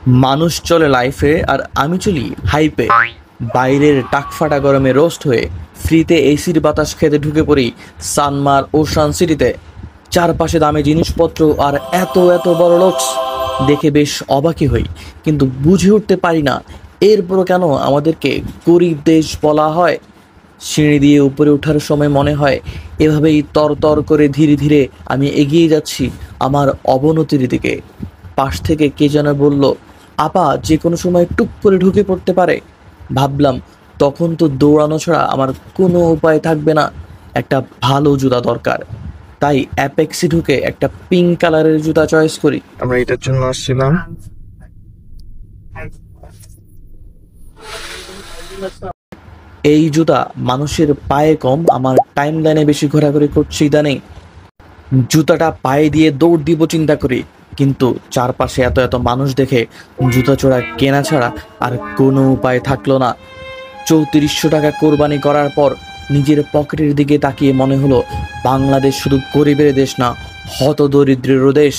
মানুষ চলে লাইফে আর আমি চলি হাইপে। বাইরের টাকফাটা গরমে রোস্ট হয়ে ফ্রিতে এসির বাতাস খেতে ঢুকে পড়ি সানমার ওশান সিটিতে। চারপাশে দামি জিনিসপত্র আর এত এত বড় লোকস দেখে বেশ অবাকই হই, কিন্তু বুঝে উঠতে পারি না এরপরও কেন আমাদেরকে গরিব দেশ বলা হয়। সিঁড়ি দিয়ে উপরে ওঠার সময় মনে হয় এভাবেই তরতর করে ধীরে ধীরে আমি এগিয়ে যাচ্ছি আমার অবনতির দিকে। পাশ থেকে কে যেন বলল, আপা যে কোনো সময় টুক করে ঢুকে পড়তে পারে। ভাবলাম তখন তো দৌড়ানো ছাড়া আমার কোনো উপায় থাকবে না, একটা ভালো জুতা দরকার। তাই অ্যাপেক্সি ঢুকে একটা পিঙ্ক কালারের জুতা চয়েস করি। আমরা এটার জন্য আসছিলাম। এই জুতা মানুষের পায়ে কম, আমার টাইম লাইনে বেশি ঘোরাঘুরি করছি ইদানিং। জুতাটা পায়ে দিয়ে দৌড় দিব চিন্তা করি, কিন্তু চারপাশে এত এত মানুষ দেখে জুতা চোরা কেনা ছাড়া আর কোনো উপায় থাকলো না। ৩৪০০ টাকা কোরবানি করার পর নিজের পকেটের দিকে তাকিয়ে মনে হলো বাংলাদেশ শুধু গরিবের দেশ না, হতদরিদ্রেরও দেশ।